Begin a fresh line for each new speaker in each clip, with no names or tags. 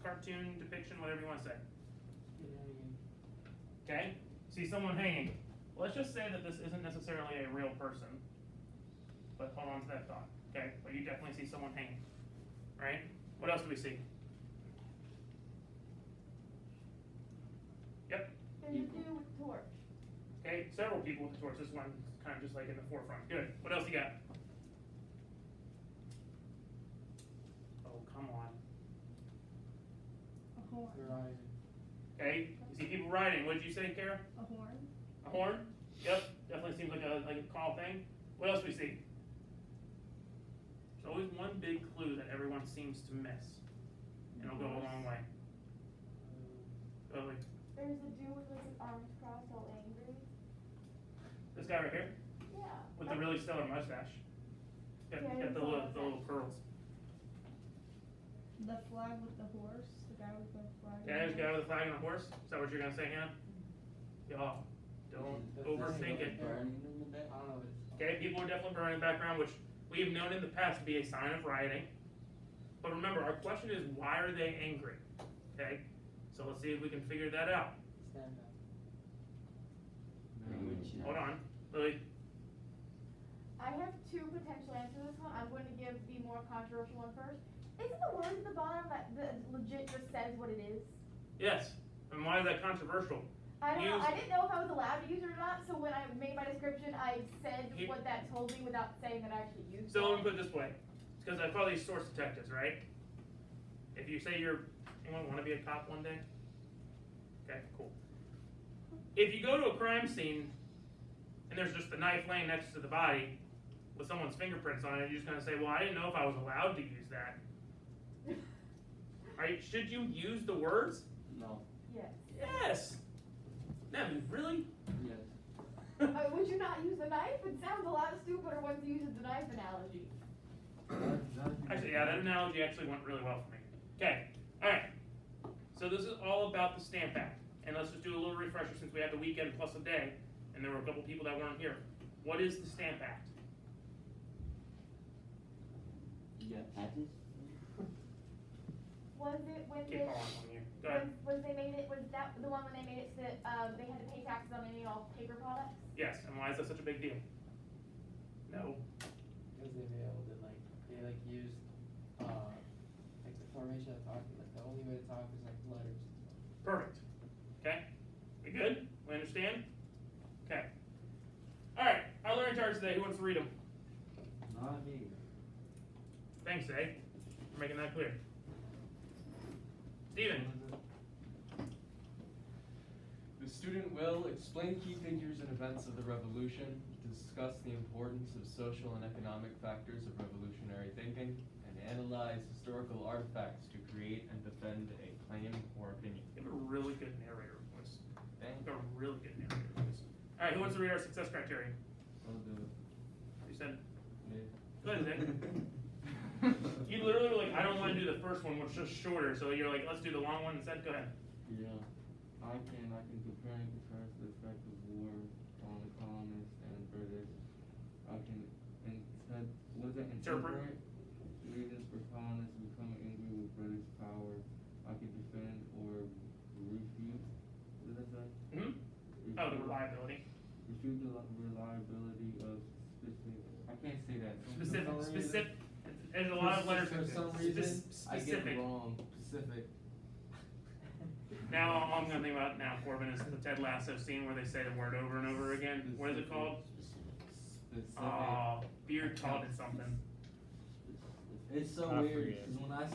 cartoon depiction, whatever you want to say. Okay, see someone hanging. Let's just say that this isn't necessarily a real person, but hold on to that thought. Okay, but you definitely see someone hanging, right? What else do we see? Yep.
There's a dude with a torch.
Okay, several people with the torch. This one's kind of just like in the forefront. Good. What else you got? Oh, come on.
A horn.
Okay, you see people riding. What did you say, Kara?
A horn.
A horn? Yep, definitely seems like a call thing. What else we see? There's always one big clue that everyone seems to miss, and it'll go a long way. Totally.
There's a dude with like his arms crossed, all angry.
This guy right here
Yeah.
with the really stellar mustache. Got,
Yeah,
got the little curls.
The flag with the horse, the guy with the flag.
Okay, there's a guy with a flag and a horse. Is that what you're gonna say, Hannah? Y'all, don't overthink it. Okay, people are definitely burning in the background, which we have known in the past to be a sign of rioting. But remember, our question is, why are they angry? Okay, so let's see if we can figure that out. Hold on, Lily.
I have two potential answers to this one. I'm going to give the more controversial one first. Isn't the word at the bottom that legit just says what it is?
Yes, and why is that controversial?
I don't know.
Use-
I didn't know if I was allowed to use it or not, so when I made my description, I said
Here-
what that told me without saying that I actually used
So
it.
let me put it this way, it's because I follow these source detectives, right? If you say anyone want to be a cop one day? Okay, cool. If you go to a crime scene and there's just the knife laying next to the body with someone's fingerprints on it, you're just gonna say, well, I didn't know if I was allowed to use that. Right? Should you use the words?
No.
Yes.
Yes. No, really?
Yes.
Would you not use the knife? It sounds a lot stupider once you use the knife analogy.
Actually, yeah, that analogy actually went really well for me. Okay, all right. So this is all about the Stamp Act, and let's just do a little refresher since we had the weekend plus a day, and there were a couple people that weren't here. What is the Stamp Act?
Yes.
Was it when
Keep
they
calling on you. Go ahead.
was they made it? Was that the one when they made it so that they had to pay taxes on any and all paper products?
Yes, and why is that such a big deal? No.
Because they used like the formation of talking, like the only way to talk is like letters.
Perfect. Okay. We good? We understand? Okay. All right. Our learning charts today. Who wants to read them?
Not me.
Thanks, eh? For making that clear. Steven.
The student will explain key figures and events of the revolution, discuss the importance of social and economic factors of revolutionary thinking, and analyze historical artifacts to create and defend a claim or opinion.
You have a really good narrator voice.
Thank
You have a really good narrator voice. All right. Who wants to read our success criteria?
I'll do it.
You said.
Me.
Go ahead, Zach. You literally were like, I don't want to do the first one, which is just shorter. So you're like, let's do the long one instead. Go ahead.
Yeah. I can compare and contrast the effect of war on the colonists and British. I can interpret reasons for colonists becoming angry with British power. I can defend or refute. What did I say?
Mm-hmm. Oh, the reliability.
Refute the reliability of specific. I can't say that.
Specific. There's a lot of letters.
For some reason, I get
Specific.
it wrong. Specific.
Now all I'm gonna think about now, Corbin, is the Ted Lasso scene where they say the word over and over again. What is it called?
Specific.
Oh, Beard called it something.
It's so
I
weird
forget.
because when I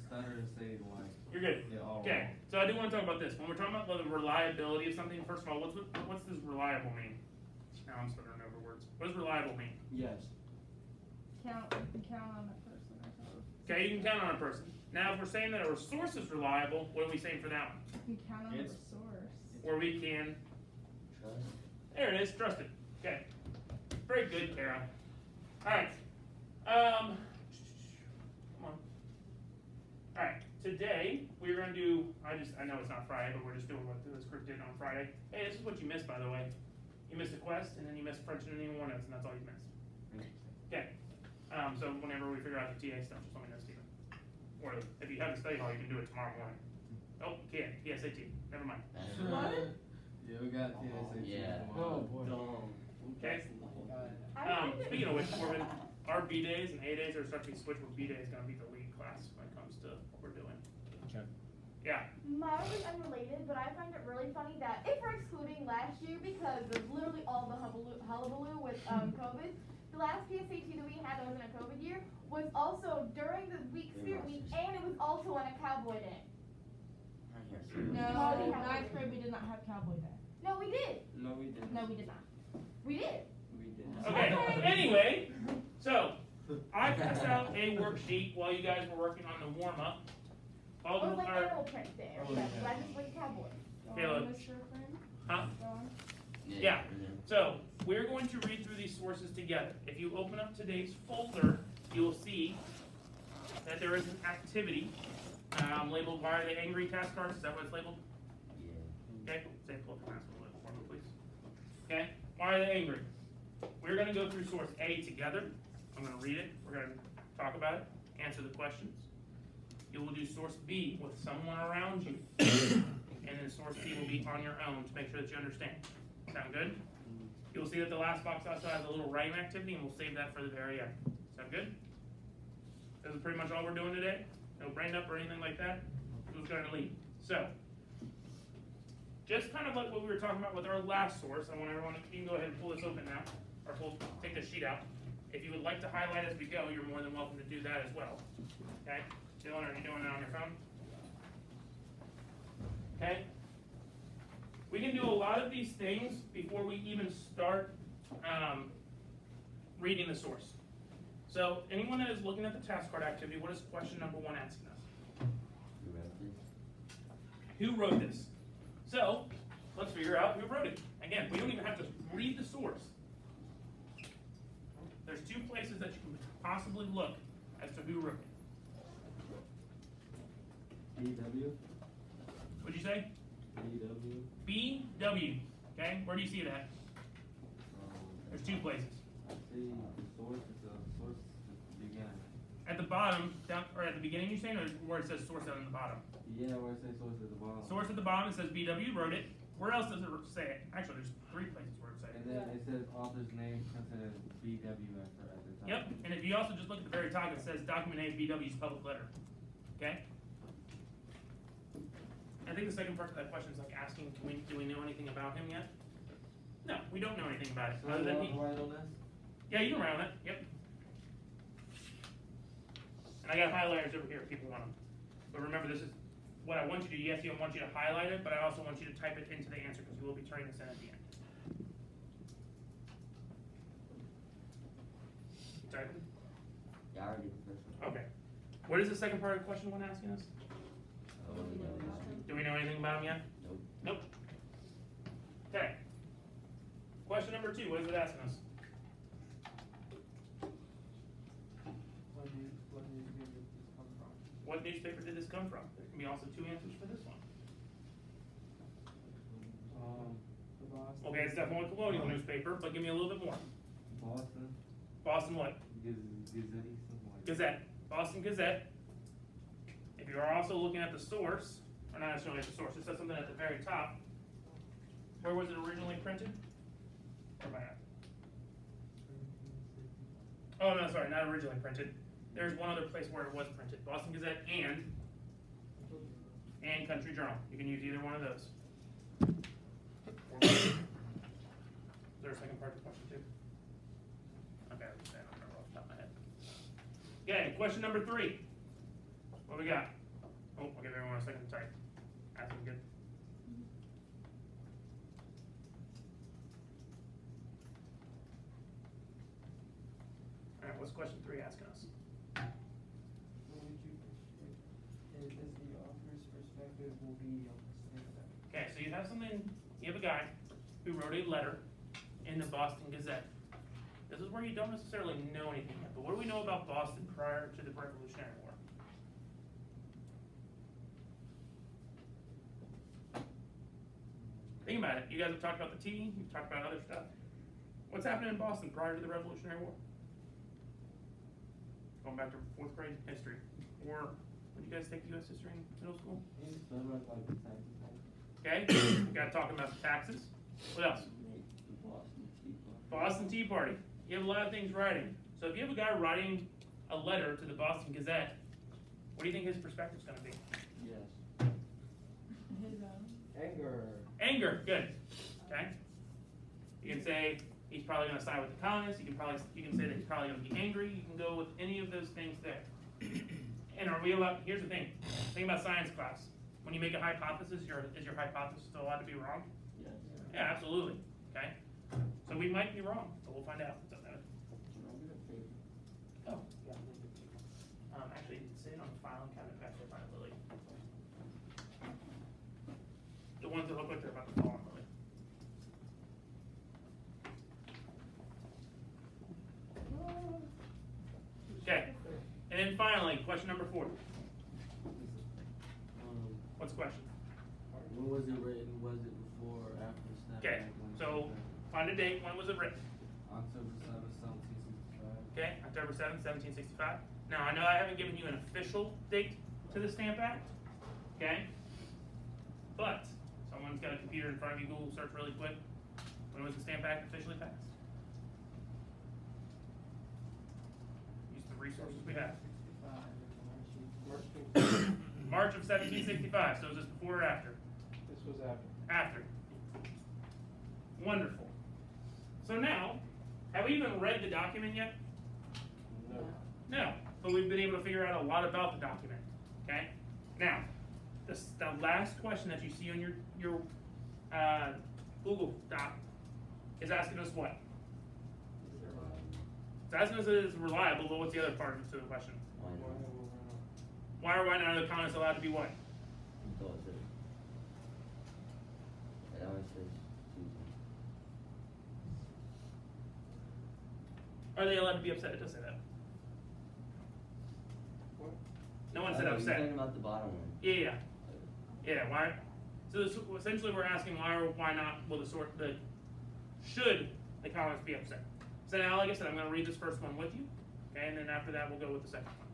stutter and say it like.
You're good.
Yeah, all
Okay,
wrong.
so I do want to talk about this. When we're talking about the reliability of something, first of all, what's this reliable mean? Now I'm stuttering over words. What does reliable mean?
Yes.
You can count on a person or something.
Okay, you can count on a person. Now, if we're saying that a resource is reliable, what are we saying for that one?
You can count on
It's-
the source.
Where we can, there it is, trusted. Okay, very good, Kara. All right, come on. All right, today we're gonna do. I know it's not Friday, but we're just doing what this group did on Friday. Hey, this is what you missed, by the way. You missed a quest, and then you missed French and anyone else, and that's all you missed. Okay. So whenever we figure out the TA stuff, just let me know, Steven. or if you have the study hall, you can do it tomorrow morning. Oh, can't, PSAT, never mind.
What?
Yeah, we got TSA.
Yeah.
tomorrow.
Oh, boy.
Okay.
I think
Speaking of which, Corbin, our B days and A days are starting to be switched, where B day is gonna be the lead class when it comes to what we're doing.
Okay.
Yeah,
Mine is unrelated, but I find it really funny that if we're excluding last year because of literally all the hullabaloo with COVID, the last PSAT that we had that wasn't a COVID year was also during the week spirit week, and it was also on a cowboy day.
No, ninth grade we did not have cowboy day.
No, we did.
No, we didn't.
No, we did not. We did.
We did.
okay, anyway, so, I passed out a worksheet while you guys were working on the warm-up.
It
All
was
the,
like
our,
animal print day or
Oh,
whatever,
yeah.
but I just like cowboy.
Caleb.
Mr. Friend?
huh?
Dawn?
Yeah. So, we're going to read through these sources together. If you open up today's folder, you will see that there is an activity, labeled "Why are they angry?" task cards. Is that what it's labeled? Okay, say pull up the mask a little bit for me, please. Okay, why are they angry? We're gonna go through source A together. I'm gonna read it, we're gonna talk about it, answer the questions. You will do source B with someone around you. And then source C will be on your own to make sure that you understand. Sound good? You'll see that the last box also has a little writing activity, and we'll save that for the very end. Sound good? This is pretty much all we're doing today. No brain up or anything like that. Who's gonna lead? So, just kind of like what we were talking about with our last source, I want everyone, you can go ahead and pull this open now, or take the sheet out. If you would like to highlight as we go, you're more than welcome to do that as well. Okay? Dylan, are you doing that on your phone? Okay? We can do a lot of these things before we even start reading the source. So, anyone that is looking at the task card activity, what is question number 1 asking us? Who wrote this? So, let's figure out who wrote it. Again, we don't even have to read the source. There's 2 places that you can possibly look as to who wrote it.
BW.
What'd you say?
BW.
BW. Okay, where do you see that? There's 2 places.
I see the source is the source at the beginning.
At the bottom, down, or at the beginning you're saying, or where it says source down in the bottom?
Yeah, where it says source at the bottom.
Source at the bottom, it says BW wrote it. Where else does it say it? Actually, there's 3 places where it says
And
it.
then it says author's name printed as BW at the top.
Yep, and if you also just look at the very top, it says document A, BW's public letter. Okay? I think the second part of that question is like asking, do we know anything about him yet? No, we don't know anything about it,
So
other
you
than
want
he,
to write on this?
yeah, you can write on it, yep. And I got highlighters over here if people want them. But remember, this is what I want you to do. Yes, I want you to highlight it, but I also want you to type it into the answer because we will be turning this in at the end. Typing?
Yeah, I already did the first one.
Okay. What is the second part of the question one asking us? Do we know anything about him yet?
Nope.
Nope. Okay. Question number 2, what is it asking us?
What newspaper did this come from?
What newspaper did this come from? There can be also 2 answers for this one.
The Boston.
Okay, it's definitely a colonial newspaper, but give me a little bit more.
Boston.
Boston what?
Gazette, something like that.
Gazette. Boston Gazette. If you are also looking at the source, or not necessarily at the source, it says something at the very top. Where was it originally printed? Where am I at? Oh, no, sorry, not originally printed. There's one other place where it was printed. Boston Gazette and Country Journal. You can use either one of those. Is there a second part to the question too? Okay, I don't remember off the top of my head. Okay, question number 3. What we got? Oh, I'll give everyone a second to type. That's good. Alright, what's question 3 asking us?
What would you, is the author's perspective will be on the stand-up?
Okay, so you have something, you have a guy who wrote a letter in the Boston Gazette. This is where you don't necessarily know anything yet, but what do we know about Boston prior to the Revolutionary War? Think about it. You guys have talked about the tea, you've talked about other stuff. What's happening in Boston prior to the Revolutionary War? Going back to 4th grade history, or Did you guys take US history in middle school?
Yeah, so about like the taxes, like,
Okay, we got talking about the taxes. What else?
the Boston Tea Party.
Boston Tea Party. You have a lot of things writing. So if you have a guy writing a letter to the Boston Gazette, what do you think his perspective's gonna be?
Yes.
His,
Anger.
Anger, good. Okay? You can say he's probably gonna side with the colonists, you can say that he's probably gonna be angry, you can go with any of those things there. And are we allowed, here's the thing, think about science class. When you make a hypothesis, is your hypothesis still allowed to be wrong?
Yes.
Yeah, absolutely, okay? So we might be wrong, but we'll find out. It's up there.
Can I get a paper?
Oh, yeah. Actually, sit on the file and kind of back there by Lily. The ones that look like they're about to fall on Lily. Okay, and then finally, question number 4. What's the question?
When was it written? Was it before or after snapback?
Okay, so find a date, when was it written?
October 7th, 1765.
Okay, October 7th, 1765. Now, I know I haven't given you an official date to the Stamp Act, okay? But, someone's got a computer in front of you, Google search really quick. When was the Stamp Act officially passed? Use the resources we have. March of 1765, so is this before or after?
This was after.
After. Wonderful. So now, have we even read the document yet?
No.
No, but we've been able to figure out a lot about the document, okay? Now, the last question that you see on your Google Doc is asking us what? It's asking us if it's reliable, but what's the other part to the question?
Why not?
Why or why not are the colonists allowed to be what?
You thought that. It always says Tuesday.
Are they allowed to be upset? It does say that.
What?
No one said
You're
upset.
talking about the bottom one.
Yeah. Why? So essentially, we're asking why or why not will should the colonists be upset? So now, like I said, I'm going to read this first one with you, okay, and then after that, we'll go with the second one.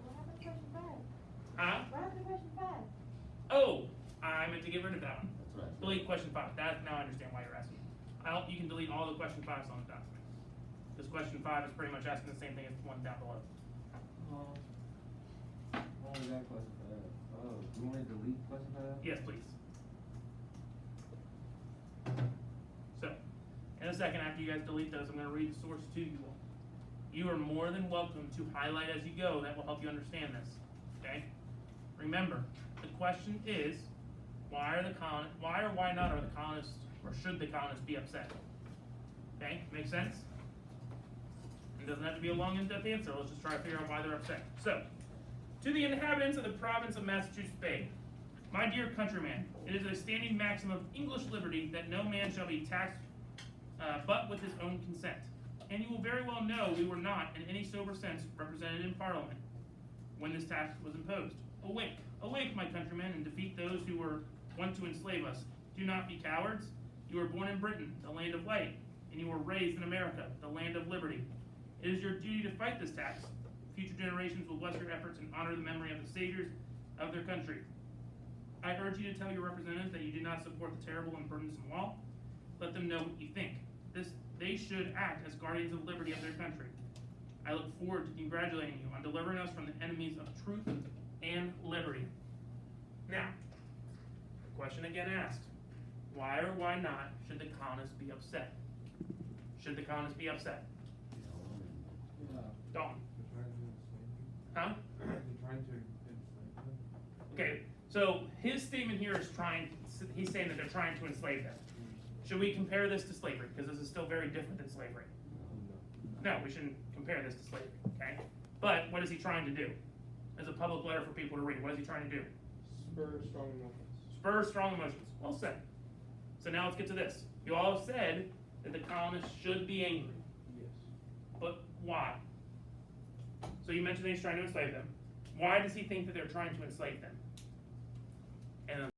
What happened to question 5?
Huh?
What happened to question 5?
Oh, I meant to get rid of that one.
That's what I said.
Delete question 5. Now I understand why you're asking. You can delete all the question 5s on the document. Because question 5 is pretty much asking the same thing as the one down below.
Oh, we got question for that. Oh, you want to delete question for that?
Yes, please. So, in a second, after you guys delete those, I'm going to read the source to you all. You are more than welcome to highlight as you go. That will help you understand this. Okay? Remember, the question is, why or why not are the colonists, or should the colonists be upset? Okay? Make sense? It doesn't have to be a long, in-depth answer. Let's just try to figure out why they're upset. So, to the inhabitants of the province of Massachusetts Bay, my dear countrymen, it is a standing maxim of English liberty that no man shall be taxed but with his own consent. And you will very well know we were not, in any sober sense, represented in Parliament when this tax was imposed. Awake, awake, my countrymen, and defeat those who want to enslave us. Do not be cowards. You were born in Britain, the land of light, and you were raised in America, the land of liberty. It is your duty to fight this tax. Future generations will bless your efforts and honor the memory of the saviors of their country. I urge you to tell your representatives that you do not support the terrible and burdensome law. Let them know what you think. They should act as guardians of liberty of their country. I look forward to congratulating you on delivering us from the enemies of truth and liberty. Now, the question again asked, why or why not should the colonists be upset? Should the colonists be upset?
Yeah.
Dawn.
They're
Huh?
trying to enslave them.
Okay, so his statement here is he's saying that they're trying to enslave them. Should we compare this to slavery? Because this is still very different than slavery. No, we shouldn't compare this to slavery, okay? But what is he trying to do? As a public letter for people to read, what is he trying to do?
Spur strong emotions.
Spur strong emotions. Well said. So now let's get to this. You all have said that the colonists should be angry.
Yes.
But why? So you mentioned that he's trying to enslave them. Why does he think that they're trying to enslave them? And